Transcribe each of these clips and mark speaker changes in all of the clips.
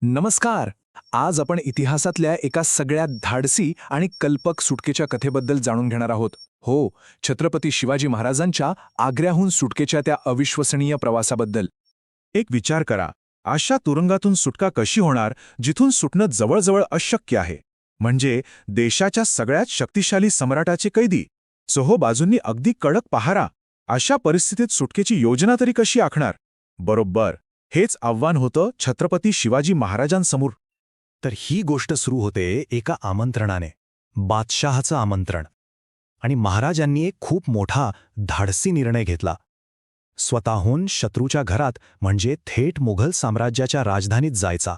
Speaker 1: नमस्कार. आज आपण इतिहासातल्या एका सगळ्यात धाडसी आणि कल्पक सुटकेच्या कथेबद्दल जाणून घेणार आहोत. हो, छत्रपती शिवाजी महाराजांच्या आग्र्याहून सुटकेच्या त्या अविश्वसनीय प्रवासाबद्दल.
Speaker 2: एक विचार करा, अशा तुरुंगातून सुटका कशी होणार जिथून सुटणं जवळजवळ अशक्य आहे. म्हणजे देशाच्या सगळ्यात शक्तिशाली सम्राटाचे कैदी, चोहो बाजूंनी अगदी कडक पहारा. अशा परिस्थितीत सुटकेची योजना तरी कशी आखणार? बरोबर, हेच आव्हान होतं छत्रपती शिवाजी महाराजांसमोर.
Speaker 3: तर ही गोष्ट सुरू होते एका आमंत्रणाने, बादशहाचं आमंत्रण. आणि महाराजांनी एक खूप मोठा धाडसी निर्णय घेतला. स्वतःहून शत्रूच्या घरात, म्हणजे थेट मुघल साम्राज्याच्या राजधानीत जायचा.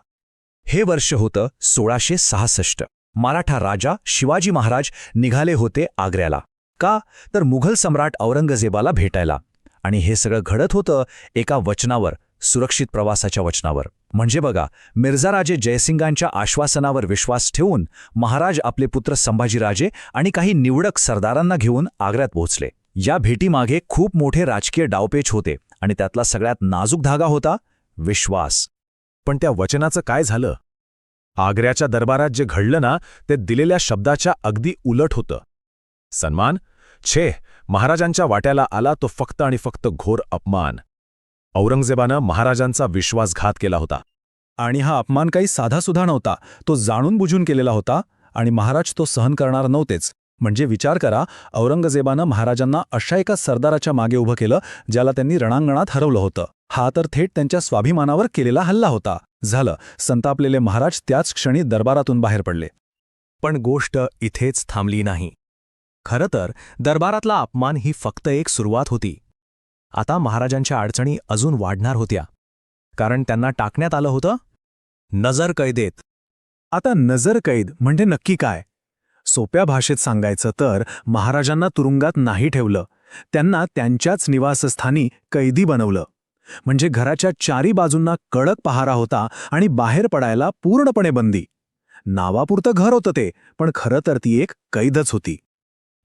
Speaker 4: हे वर्ष होतं 1666. मराठा राजा शिवाजी महाराज निघाले होते आग्र्याला. का? तर मुघल सम्राट औरंगजेबाला भेटायला. आणि हे सगळं घडत होतं एका वचनावर, सुरक्षित प्रवासाच्या वचनावर. म्हणजे बघा, मिर्झाराजे जयसिंगांच्या आश्वासनावर विश्वास ठेवून महाराज आपले पुत्र संभाजीराजे आणि काही निवडक सरदारांना घेऊन आग्र्यात पोहोचले. या भेटीमागे खूप मोठे राजकीय डावपेच होते आणि त्यातला सगळ्यात नाजूक धागा होता विश्वास.
Speaker 2: पण त्या वचनाचं काय झालं? आग्र्याच्या दरबारात जे घडलं ना, ते दिलेल्या शब्दाच्या अगदी उलट होतं. सन्मान? छे, महाराजांच्या वाट्याला आला तो फक्त आणि फक्त घोर अपमान. औरंगजेबानं महाराजांचा विश्वासघात केला होता.
Speaker 3: आणि हा अपमान काही साधासुद्धा नव्हता, तो जाणून बुजून केलेला होता. आणि महाराज तो सहन करणार नव्हतेच. म्हणजे विचार करा, औरंगजेबानं महाराजांना अशा एका सरदाराच्या मागे उभं केलं ज्याला त्यांनी रणांगणात हरवलं होतं. हा तर थेट त्यांच्या स्वाभिमानावर केलेला हल्ला होता. झालं, संतापलेले महाराज त्याच क्षणी दरबारातून बाहेर पडले.
Speaker 4: पण गोष्ट इथेच थांबली नाही. खरं तर दरबारातला अपमान ही फक्त एक सुरुवात होती. आता महाराजांच्या अडचणी अजून वाढणार होत्या. कारण त्यांना टाकण्यात आलं होतं नजरकैदेत.
Speaker 3: आता नजरकैद म्हणजे नक्की काय? सोप्या भाषेत सांगायचं तर महाराजांना तुरुंगात नाही ठेवलं, त्यांना त्यांच्याच निवासस्थानी कैदी बनवलं. म्हणजे घराच्या चारी बाजूंना कडक पहारा होता आणि बाहेर पडायला पूर्णपणे बंदी. नावापुरतं घर होतं ते, पण खरं तर ती एक कैदच होती.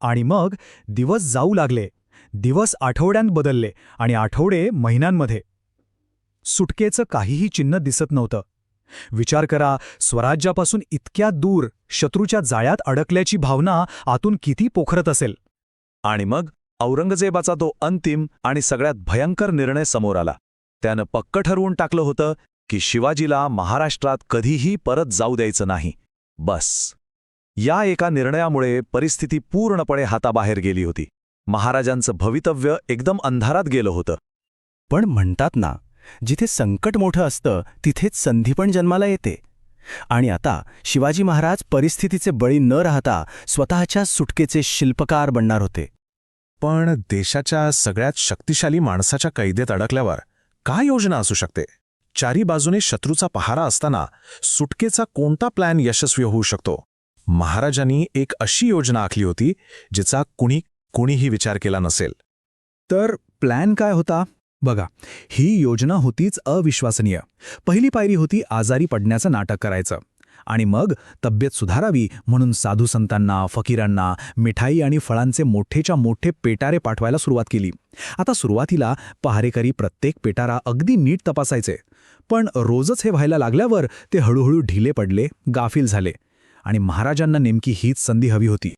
Speaker 3: आणि मग दिवस जाऊ लागले, दिवस आठवड्यांत बदलले आणि आठवडे महिन्यांमध्ये. सुटकेचं काहीही चिन्ह दिसत नव्हतं. विचार करा, स्वराज्यापासून इतक्या दूर, शत्रूच्या जाळ्यात अडकल्याची भावना आतून किती पोखरत असेल.
Speaker 4: आणि मग औरंगजेबाचा तो अंतिम आणि सगळ्यात भयंकर निर्णय समोर आला. त्यानं पक्क ठरवून टाकलं होतं की शिवाजीला महाराष्ट्रात कधीही परत जाऊ द्यायचं नाही. बस. या एका निर्णयामुळे परिस्थिती पूर्णपणे हाताबाहेर गेली होती. महाराजांचं भवितव्य एकदम अंधारात गेलं होतं.
Speaker 3: पण म्हणतात ना, जिथे संकट मोठं असतं तिथेच संधी पण जन्माला येते. आणि आता शिवाजी महाराज परिस्थितीचे बळी न राहता स्वतःच्या सुटकेचे शिल्पकार बनणार होते.
Speaker 2: पण देशाच्या सगळ्यात शक्तिशाली माणसाच्या कैदेत अडकल्यावर काय योजना असू शकते? चारी बाजूने शत्रूचा पहारा असताना सुटकेचा कोणता प्लॅन यशस्वी होऊ शकतो? महाराजांनी एक अशी योजना आखली होती जिचा कुणीही विचार केला नसेल.
Speaker 3: तर प्लॅन काय होता? बघा, ही योजना होतीच अविश्वसनीय. पहिली पायरी होती आजारी पडण्याचं नाटक करायचं. आणि मग तब्येत सुधारावी म्हणून साधू संतांना, फकीरांना मिठाई आणि फळांचे मोठेच्या मोठे पेटारे पाठवायला सुरुवात केली. आता सुरुवातीला पहारेकरी प्रत्येक पेटारा अगदी नीट तपासायचे. पण रोजच हे व्हायला लागल्यावर ते हळूहळू ढिले पडले, गाफील झाले. आणि महाराजांना नेमकी हीच संधी हवी होती.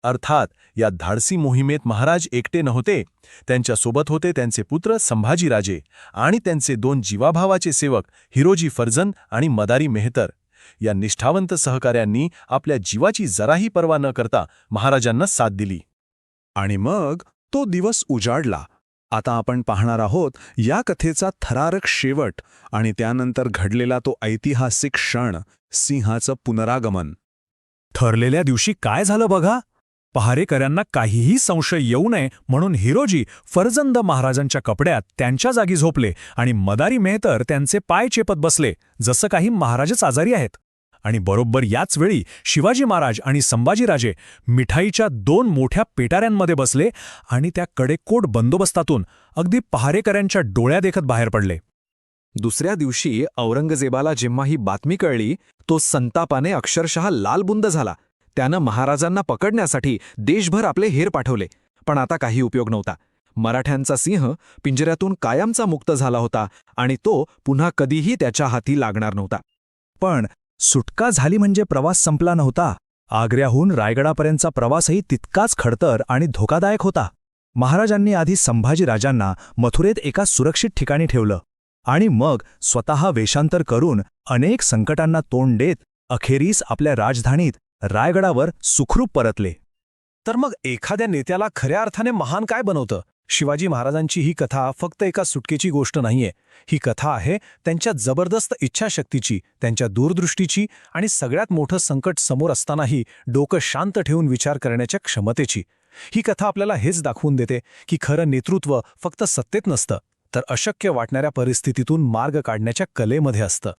Speaker 2: अर्थात या धाडसी मोहिमेत महाराज एकटे नव्हते. त्यांच्यासोबत होते त्यांचे पुत्र संभाजीराजे आणि त्यांचे 2 जीवाभावाचे सेवक हिरोजी फर्जंद आणि मदारी मेहतर. या निष्ठावंत सहकाऱ्यांनी आपल्या जीवाची जराही पर्वा न करता महाराजांना साथ दिली.
Speaker 3: आणि मग तो दिवस उजाडला. आता आपण पाहणार आहोत या कथेचा थरारक शेवट आणि त्यानंतर घडलेला तो ऐतिहासिक क्षण, सिंहाचं पुनरागमन. ठरलेल्या दिवशी काय झालं बघा. पहारेकऱ्यांना काहीही संशय येऊ नये म्हणून हिरोजी फर्जंद महाराजांच्या कपड्यात त्यांच्या जागी झोपले आणि मदारी मेहतर त्यांचे पाय चेपत बसले, जसं काही महाराजच आजारी आहेत. आणि बरोबर याच वेळी शिवाजी महाराज आणि संभाजीराजे मिठाईच्या 2 मोठ्या पेटाऱ्यांमध्ये बसले आणि त्या कडेकोट बंदोबस्तातून अगदी पहारेकऱ्यांच्या डोळ्या देखत बाहेर पडले. दुसऱ्या दिवशी औरंगजेबाला जेव्हा ही बातमी कळली, तो संतापाने अक्षरशः लालबुंद झाला. त्यानं महाराजांना पकडण्यासाठी देशभर आपले हेर पाठवले. पण आता काही उपयोग नव्हता. मराठ्यांचा सिंह पिंजऱ्यातून कायमचा मुक्त झाला होता आणि तो पुन्हा कधीही त्याच्या हाती लागणार नव्हता.
Speaker 4: पण सुटका झाली म्हणजे प्रवास संपला नव्हता. आग्र्याहून रायगडापर्यंतचा प्रवासही तितकाच खडतर आणि धोकादायक होता. महाराजांनी आधी संभाजीराजांना मथुरेत एका सुरक्षित ठिकाणी ठेवलं आणि मग स्वतः वेषांतर करून अनेक संकटांना तोंड देत अखेरीस आपल्या राजधानीत रायगडावर सुखरूप परतले.
Speaker 3: तर मग एखाद्या नेत्याला खऱ्या अर्थाने महान काय बनवतं? शिवाजी महाराजांची ही कथा फक्त एका सुटकेची गोष्ट नाहीये. ही कथा आहे त्यांच्या जबरदस्त इच्छाशक्तीची, त्यांच्या दूरदृष्टीची आणि सगळ्यात मोठं संकट समोर असतानाही डोकं शांत ठेवून विचार करण्याच्या क्षमतेची. ही कथा आपल्याला हेच दाखवून देते की खरं नेतृत्व फक्त सत्तेत नसतं, तर अशक्य वाटणाऱ्या परिस्थितीतून मार्ग काढण्याच्या कलेमध्ये असतं.